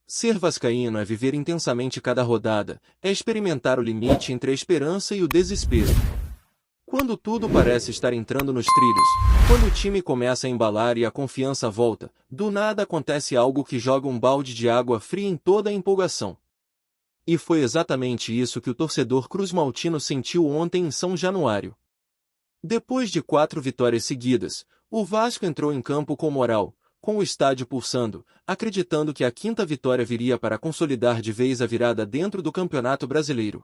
Ser vascaíno é viver intensamente cada rodada, é experimentar o limite entre a esperança e o desespero. Quando tudo parece estar entrando nos trilhos, quando o time começa a embalar e a confiança volta, do nada acontece algo que joga um balde de água fria em toda a empolgação. E foi exatamente isso que o torcedor cruzmaltino sentiu ontem em São Januário. Depois de 4 vitórias seguidas, o Vasco entrou em campo com moral, com o estádio pulsando, acreditando que a 5ª vitória viria para consolidar de vez a virada dentro do Campeonato Brasileiro.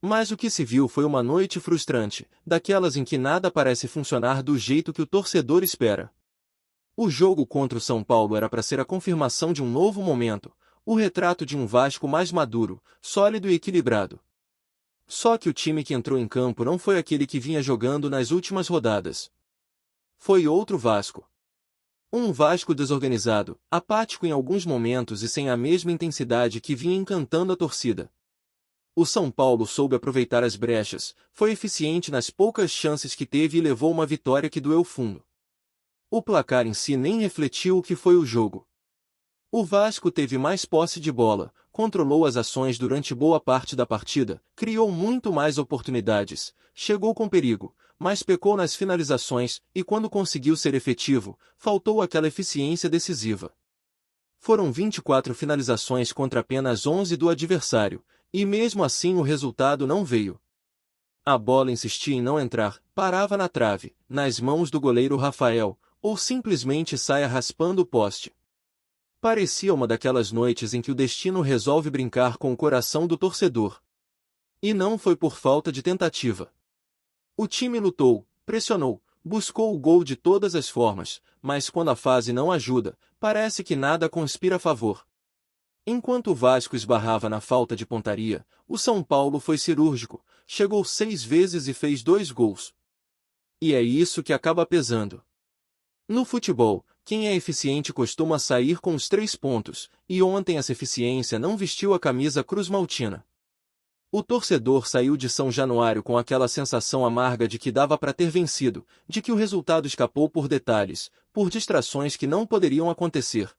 Mas o que se viu foi uma noite frustrante, daquelas em que nada parece funcionar do jeito que o torcedor espera. O jogo contra o São Paulo era para ser a confirmação de um novo momento, o retrato de um Vasco mais maduro, sólido e equilibrado. Só que o time que entrou em campo não foi aquele que vinha jogando nas últimas rodadas. Foi outro Vasco. Um Vasco desorganizado, apático em alguns momentos e sem a mesma intensidade que vinha encantando a torcida. O São Paulo soube aproveitar as brechas, foi eficiente nas poucas chances que teve e levou uma vitória que doeu fundo. O placar em si nem refletiu o que foi o jogo. O Vasco teve mais posse de bola, controlou as ações durante boa parte da partida, criou muito mais oportunidades, chegou com perigo, mas pecou nas finalizações e quando conseguiu ser efetivo, faltou aquela eficiência decisiva. Foram 24 finalizações contra apenas 11 do adversário, e mesmo assim o resultado não veio. A bola insistia em não entrar, parava na trave, nas mãos do goleiro Rafael, ou simplesmente saia raspando o poste. Parecia uma daquelas noites em que o destino resolve brincar com o coração do torcedor. E não foi por falta de tentativa. O time lutou, pressionou, buscou o gol de todas as formas, mas quando a fase não ajuda, parece que nada conspira a favor. Enquanto o Vasco esbarrava na falta de pontaria, o São Paulo foi cirúrgico, chegou 6 vezes e fez 2 gols. E é isso que acaba pesando. No futebol, quem é eficiente costuma sair com os 3 pontos, e ontem essa eficiência não vestiu a camisa cruzmaltina. O torcedor saiu de São Januário com aquela sensação amarga de que dava para ter vencido, de que o resultado escapou por detalhes, por distrações que não poderiam acontecer.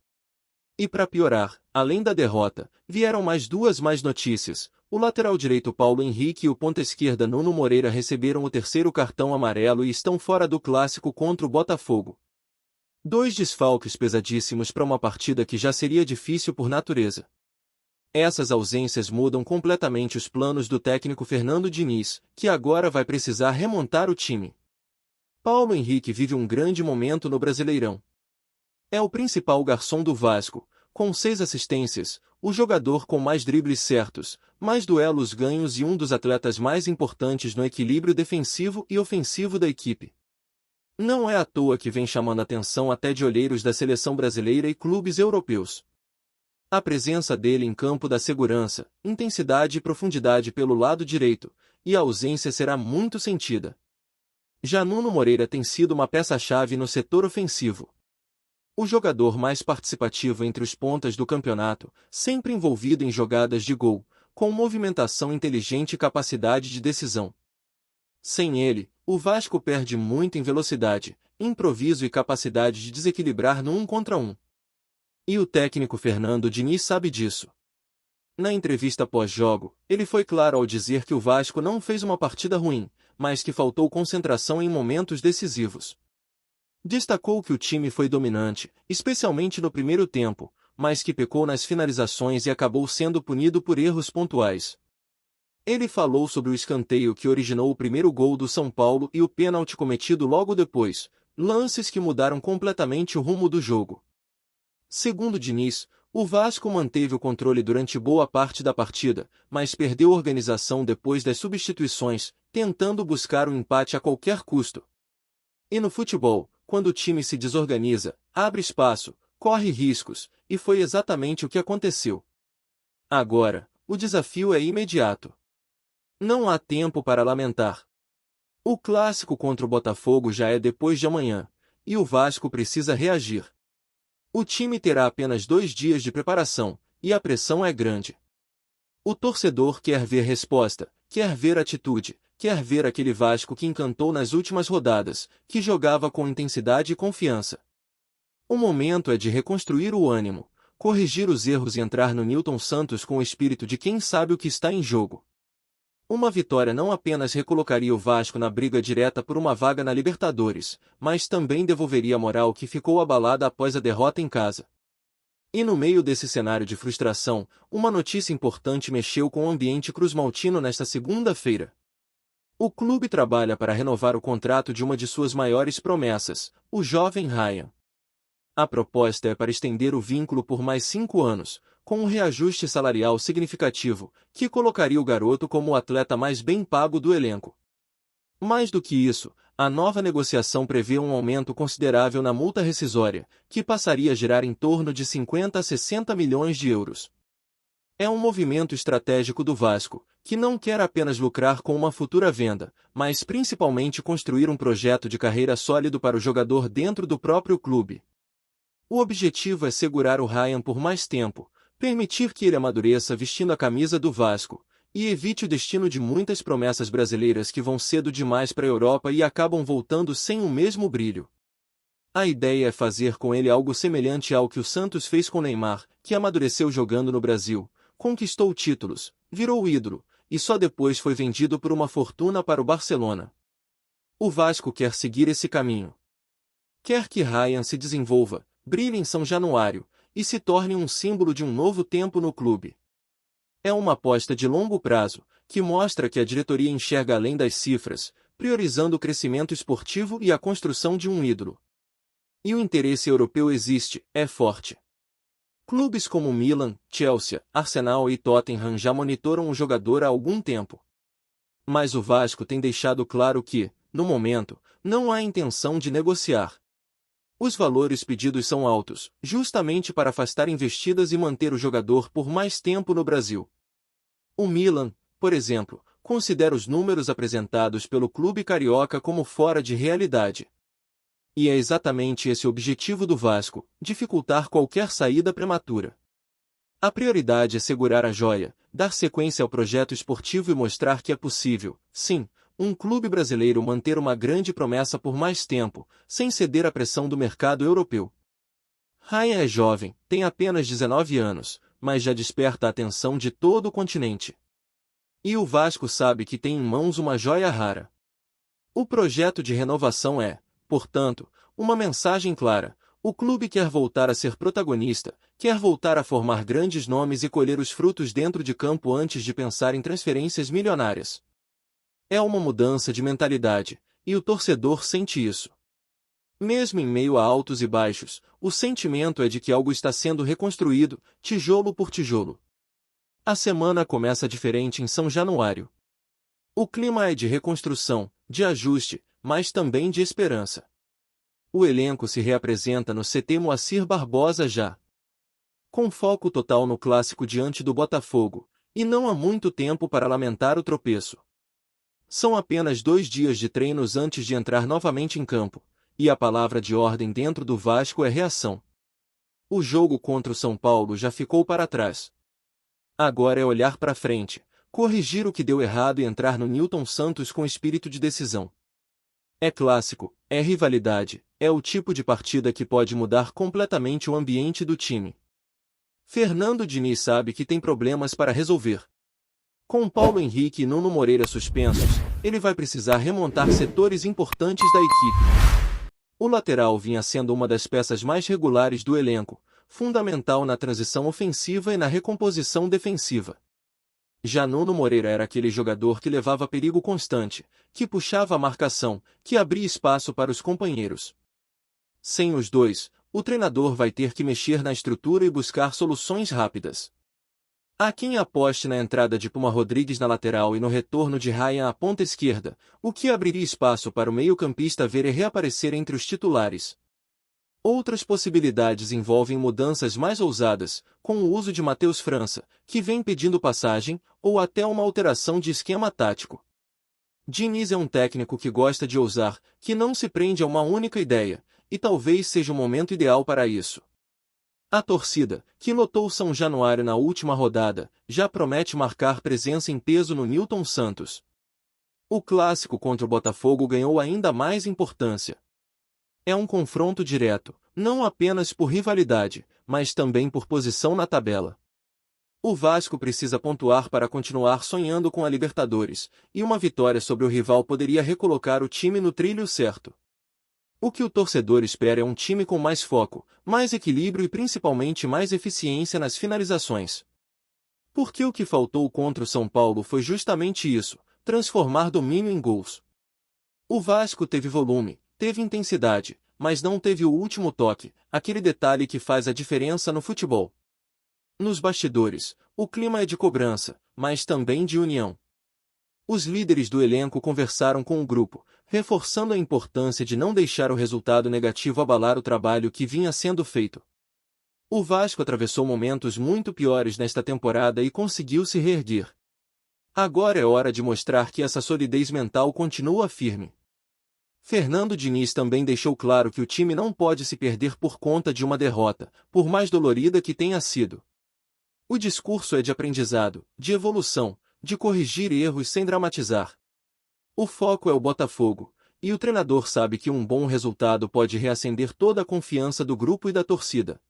E para piorar, além da derrota, vieram mais 2 más notícias. O lateral direito Paulo Henrique e o ponta esquerda Nuno Moreira receberam o 3º cartão amarelo e estão fora do clássico contra o Botafogo. 2 desfalques pesadíssimos para uma partida que já seria difícil por natureza. Essas ausências mudam completamente os planos do técnico Fernando Diniz, que agora vai precisar remontar o time. Paulo Henrique vive um grande momento no Brasileirão. É o principal garçom do Vasco, com 6 assistências, o jogador com mais dribles certos, mais duelos ganhos e um dos atletas mais importantes no equilíbrio defensivo e ofensivo da equipe. Não é à toa que vem chamando a atenção até de olheiros da seleção brasileira e clubes europeus. A presença dele em campo dá segurança, intensidade e profundidade pelo lado direito, e a ausência será muito sentida. Já Nuno Moreira tem sido uma peça-chave no setor ofensivo. O jogador mais participativo entre os pontas do campeonato, sempre envolvido em jogadas de gol, com movimentação inteligente e capacidade de decisão. Sem ele, o Vasco perde muito em velocidade, improviso e capacidade de desequilibrar no 1 contra 1. E o técnico Fernando Diniz sabe disso. Na entrevista pós-jogo, ele foi claro ao dizer que o Vasco não fez uma partida ruim, mas que faltou concentração em momentos decisivos. Destacou que o time foi dominante, especialmente no primeiro tempo, mas que pecou nas finalizações e acabou sendo punido por erros pontuais. Ele falou sobre o escanteio que originou o primeiro gol do São Paulo e o pênalti cometido logo depois, lances que mudaram completamente o rumo do jogo. Segundo Diniz, o Vasco manteve o controle durante boa parte da partida, mas perdeu organização depois das substituições, tentando buscar o empate a qualquer custo. E no futebol, quando o time se desorganiza, abre espaço, corre riscos, e foi exatamente o que aconteceu. Agora, o desafio é imediato. Não há tempo para lamentar. O clássico contra o Botafogo já é depois de amanhã, e o Vasco precisa reagir. O time terá apenas 2 dias de preparação, e a pressão é grande. O torcedor quer ver resposta, quer ver atitude, quer ver aquele Vasco que encantou nas últimas rodadas, que jogava com intensidade e confiança. O momento é de reconstruir o ânimo, corrigir os erros e entrar no Newton Santos com o espírito de quem sabe o que está em jogo. Uma vitória não apenas recolocaria o Vasco na briga direta por uma vaga na Libertadores, mas também devolveria a moral que ficou abalada após a derrota em casa. E no meio desse cenário de frustração, uma notícia importante mexeu com o ambiente cruzmaltino nesta segunda-feira. O clube trabalha para renovar o contrato de uma de suas maiores promessas, o jovem Ryan. A proposta é para estender o vínculo por mais 5 anos, com um reajuste salarial significativo, que colocaria o garoto como o atleta mais bem pago do elenco. Mais do que isso, a nova negociação prevê um aumento considerável na multa rescisória, que passaria a girar em torno de 50 a 60 milhões de euros. É um movimento estratégico do Vasco, que não quer apenas lucrar com uma futura venda, mas principalmente construir um projeto de carreira sólido para o jogador dentro do próprio clube. O objetivo é segurar o Ryan por mais tempo, permitir que ele amadureça vestindo a camisa do Vasco, e evite o destino de muitas promessas brasileiras que vão cedo demais para a Europa e acabam voltando sem o mesmo brilho. A ideia é fazer com ele algo semelhante ao que o Santos fez com Neymar, que amadureceu jogando no Brasil, conquistou títulos, virou ídolo, e só depois foi vendido por uma fortuna para o Barcelona. O Vasco quer seguir esse caminho. Quer que Ryan se desenvolva, brilhe em São Januário, e se torne um símbolo de um novo tempo no clube. É uma aposta de longo prazo, que mostra que a diretoria enxerga além das cifras, priorizando o crescimento esportivo e a construção de um ídolo. E o interesse europeu existe, é forte. Clubes como Milan, Chelsea, Arsenal e Tottenham já monitoram o jogador há algum tempo. Mas o Vasco tem deixado claro que, no momento, não há intenção de negociar. Os valores pedidos são altos, justamente para afastar investidas e manter o jogador por mais tempo no Brasil. O Milan, por exemplo, considera os números apresentados pelo clube carioca como fora de realidade. E é exatamente esse o objetivo do Vasco, dificultar qualquer saída prematura. A prioridade é segurar a joia, dar sequência ao projeto esportivo e mostrar que é possível, sim, um clube brasileiro manter uma grande promessa por mais tempo, sem ceder à pressão do mercado europeu. Ryan é jovem, tem apenas 19 anos, mas já desperta a atenção de todo o continente. E o Vasco sabe que tem em mãos uma joia rara. O projeto de renovação é, portanto, uma mensagem clara: o clube quer voltar a ser protagonista, quer voltar a formar grandes nomes e colher os frutos dentro de campo antes de pensar em transferências milionárias. É uma mudança de mentalidade, e o torcedor sente isso. Mesmo em meio a altos e baixos, o sentimento é de que algo está sendo reconstruído, tijolo por tijolo. A semana começa diferente em São Januário. O clima é de reconstrução, de ajuste, mas também de esperança. O elenco se reapresenta no CT Moacir Barbosa já. Com foco total no clássico diante do Botafogo, e não há muito tempo para lamentar o tropeço. São apenas 2 dias de treinos antes de entrar novamente em campo, e a palavra de ordem dentro do Vasco é reação. O jogo contra o São Paulo já ficou para trás. Agora é olhar para frente, corrigir o que deu errado e entrar no Newton Santos com espírito de decisão. É clássico, é rivalidade, é o tipo de partida que pode mudar completamente o ambiente do time. Fernando Diniz sabe que tem problemas para resolver. Com Paulo Henrique e Nuno Moreira suspensos, ele vai precisar remontar setores importantes da equipe. O lateral vinha sendo uma das peças mais regulares do elenco, fundamental na transição ofensiva e na recomposição defensiva. Já Nuno Moreira era aquele jogador que levava perigo constante, que puxava a marcação, que abria espaço para os companheiros. Sem os dois, o treinador vai ter que mexer na estrutura e buscar soluções rápidas. Há quem aposte na entrada de Puma Rodrigues na lateral e no retorno de Ryan à ponta esquerda, o que abriria espaço para o meio-campista ver e reaparecer entre os titulares. Outras possibilidades envolvem mudanças mais ousadas, com o uso de Matheus França, que vem pedindo passagem, ou até uma alteração de esquema tático. Diniz é um técnico que gosta de ousar, que não se prende a uma única ideia, e talvez seja o momento ideal para isso. A torcida, que lotou São Januário na última rodada, já promete marcar presença em peso no Newton Santos. O clássico contra o Botafogo ganhou ainda mais importância. É um confronto direto, não apenas por rivalidade, mas também por posição na tabela. O Vasco precisa pontuar para continuar sonhando com a Libertadores, e uma vitória sobre o rival poderia recolocar o time no trilho certo. O que o torcedor espera é um time com mais foco, mais equilíbrio e principalmente mais eficiência nas finalizações. Porque o que faltou contra o São Paulo foi justamente isso, transformar domínio em gols. O Vasco teve volume, teve intensidade, mas não teve o último toque, aquele detalhe que faz a diferença no futebol. Nos bastidores, o clima é de cobrança, mas também de união. Os líderes do elenco conversaram com o grupo, reforçando a importância de não deixar o resultado negativo abalar o trabalho que vinha sendo feito. O Vasco atravessou momentos muito piores nesta temporada e conseguiu se reerguer. Agora é hora de mostrar que essa solidez mental continua firme. Fernando Diniz também deixou claro que o time não pode se perder por conta de uma derrota, por mais dolorida que tenha sido. O discurso é de aprendizado, de evolução, de corrigir erros sem dramatizar. O foco é o Botafogo, e o treinador sabe que um bom resultado pode reacender toda a confiança do grupo e da torcida.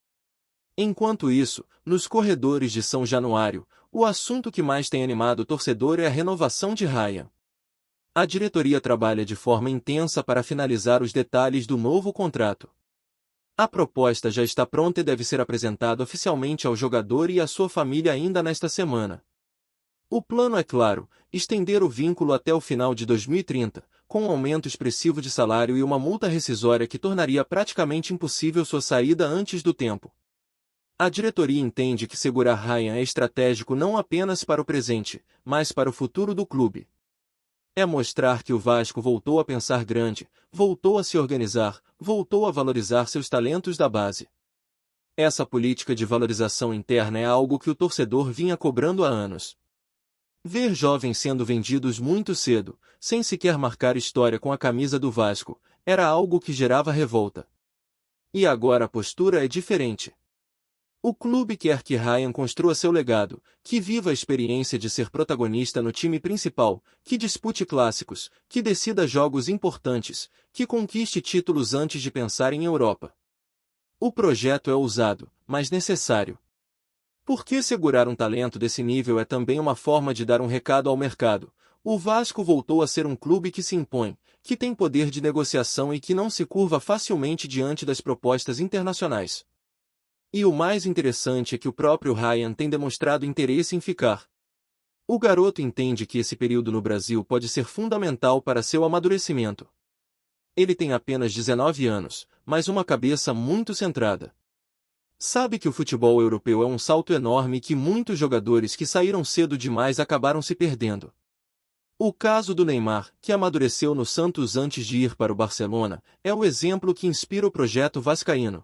Enquanto isso, nos corredores de São Januário, o assunto que mais tem animado o torcedor é a renovação de Ryan. A diretoria trabalha de forma intensa para finalizar os detalhes do novo contrato. A proposta já está pronta e deve ser apresentada oficialmente ao jogador e à sua família ainda nesta semana. O plano é claro, estender o vínculo até o final de 2030, com um aumento expressivo de salário e uma multa rescisória que tornaria praticamente impossível sua saída antes do tempo. A diretoria entende que segurar Ryan é estratégico não apenas para o presente, mas para o futuro do clube. É mostrar que o Vasco voltou a pensar grande, voltou a se organizar, voltou a valorizar seus talentos da base. Essa política de valorização interna é algo que o torcedor vinha cobrando há anos. Ver jovens sendo vendidos muito cedo, sem sequer marcar história com a camisa do Vasco, era algo que gerava revolta. E agora a postura é diferente. O clube quer que Ryan construa seu legado, que viva a experiência de ser protagonista no time principal, que dispute clássicos, que decida jogos importantes, que conquiste títulos antes de pensar em Europa. O projeto é ousado, mas necessário. Porque segurar um talento desse nível é também uma forma de dar um recado ao mercado. O Vasco voltou a ser um clube que se impõe, que tem poder de negociação e que não se curva facilmente diante das propostas internacionais. E o mais interessante é que o próprio Ryan tem demonstrado interesse em ficar. O garoto entende que esse período no Brasil pode ser fundamental para seu amadurecimento. Ele tem apenas 19 anos, mas uma cabeça muito centrada. Sabe que o futebol europeu é um salto enorme e que muitos jogadores que saíram cedo demais acabaram se perdendo. O caso do Neymar, que amadureceu no Santos antes de ir para o Barcelona, é o exemplo que inspira o projeto vascaíno.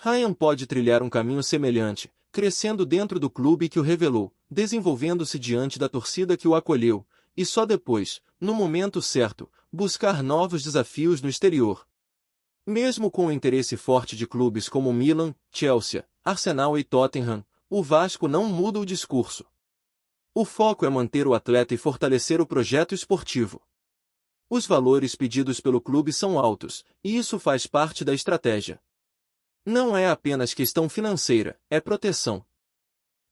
Ryan pode trilhar um caminho semelhante, crescendo dentro do clube que o revelou, desenvolvendo-se diante da torcida que o acolheu, e só depois, no momento certo, buscar novos desafios no exterior. Mesmo com o interesse forte de clubes como Milan, Chelsea, Arsenal e Tottenham, o Vasco não muda o discurso. O foco é manter o atleta e fortalecer o projeto esportivo. Os valores pedidos pelo clube são altos, e isso faz parte da estratégia. Não é apenas questão financeira, é proteção.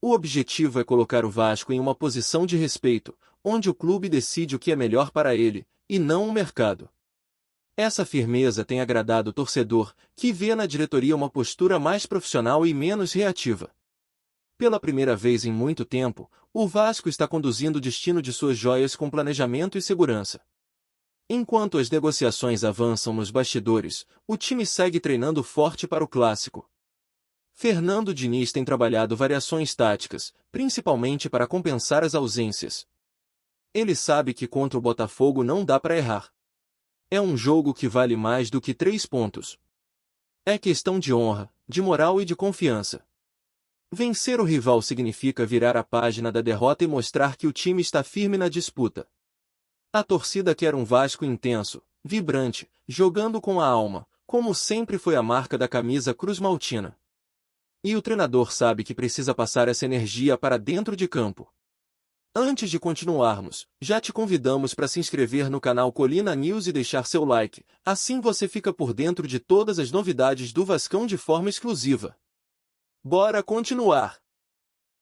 O objetivo é colocar o Vasco em uma posição de respeito, onde o clube decide o que é melhor para ele, e não o mercado. Essa firmeza tem agradado o torcedor, que vê na diretoria uma postura mais profissional e menos reativa. Pela primeira vez em muito tempo, o Vasco está conduzindo o destino de suas joias com planejamento e segurança. Enquanto as negociações avançam nos bastidores, o time segue treinando forte para o clássico. Fernando Diniz tem trabalhado variações táticas, principalmente para compensar as ausências. Ele sabe que contra o Botafogo não dá para errar. É um jogo que vale mais do que 3 pontos. É questão de honra, de moral e de confiança. Vencer o rival significa virar a página da derrota e mostrar que o time está firme na disputa. A torcida quer um Vasco intenso, vibrante, jogando com a alma, como sempre foi a marca da camisa cruz-maltina. E o treinador sabe que precisa passar essa energia para dentro de campo. Antes de continuarmos, já te convidamos para se inscrever no canal Colina News e deixar seu like, assim você fica por dentro de todas as novidades do Vascão de forma exclusiva. Bora continuar!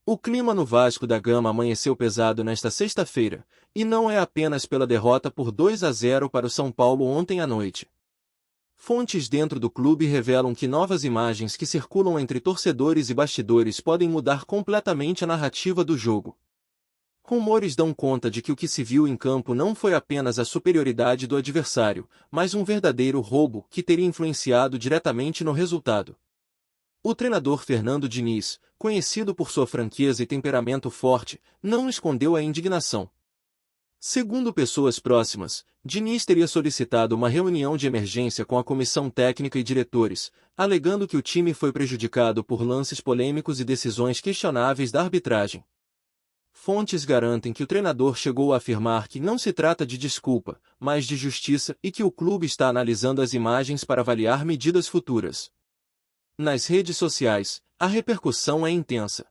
O clima no Vasco da Gama amanheceu pesado nesta sexta-feira, e não é apenas pela derrota por 2-0 para o São Paulo ontem à noite. Fontes dentro do clube revelam que novas imagens que circulam entre torcedores e bastidores podem mudar completamente a narrativa do jogo. Rumores dão conta de que o que se viu em campo não foi apenas a superioridade do adversário, mas um verdadeiro roubo que teria influenciado diretamente no resultado. O treinador Fernando Diniz, conhecido por sua franqueza e temperamento forte, não escondeu a indignação. Segundo pessoas próximas, Diniz teria solicitado uma reunião de emergência com a comissão técnica e diretores, alegando que o time foi prejudicado por lances polêmicos e decisões questionáveis da arbitragem. Fontes garantem que o treinador chegou a afirmar que não se trata de desculpa, mas de justiça e que o clube está analisando as imagens para avaliar medidas futuras. Nas redes sociais, a repercussão é intensa.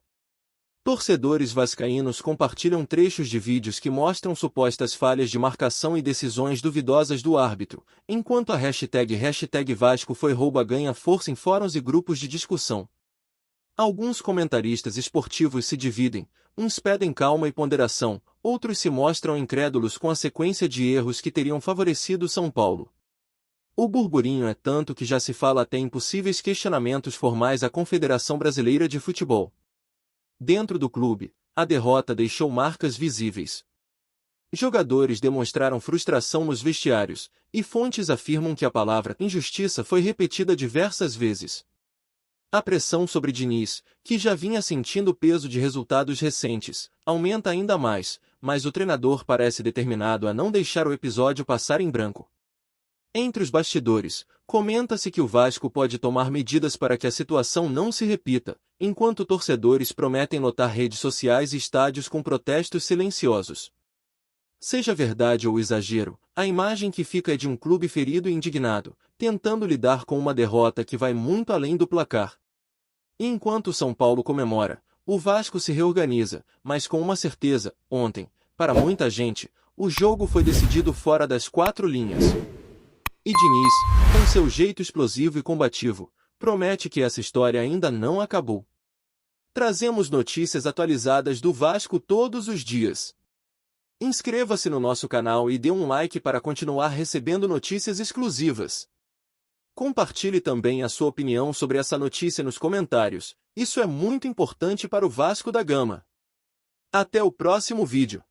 Torcedores vascaínos compartilham trechos de vídeos que mostram supostas falhas de marcação e decisões duvidosas do árbitro, enquanto a hashtag Vasco foi rouba ganha força em fóruns e grupos de discussão. Alguns comentaristas esportivos se dividem, uns pedem calma e ponderação, outros se mostram incrédulos com a sequência de erros que teriam favorecido São Paulo. O burburinho é tanto que já se fala até em possíveis questionamentos formais à Confederação Brasileira de Futebol. Dentro do clube, a derrota deixou marcas visíveis. Jogadores demonstraram frustração nos vestiários, e fontes afirmam que a palavra injustiça foi repetida diversas vezes. A pressão sobre Diniz, que já vinha sentindo o peso de resultados recentes, aumenta ainda mais, mas o treinador parece determinado a não deixar o episódio passar em branco. Entre os bastidores, comenta-se que o Vasco pode tomar medidas para que a situação não se repita, enquanto torcedores prometem lotar redes sociais e estádios com protestos silenciosos. Seja verdade ou exagero, a imagem que fica é de um clube ferido e indignado, tentando lidar com uma derrota que vai muito além do placar. E enquanto o São Paulo comemora, o Vasco se reorganiza, mas com uma certeza: ontem, para muita gente, o jogo foi decidido fora das 4 linhas. E Diniz, com seu jeito explosivo e combativo, promete que essa história ainda não acabou. Trazemos notícias atualizadas do Vasco todos os dias. Inscreva-se no nosso canal e dê um like para continuar recebendo notícias exclusivas. Compartilhe também a sua opinião sobre essa notícia nos comentários, isso é muito importante para o Vasco da Gama. Até o próximo vídeo.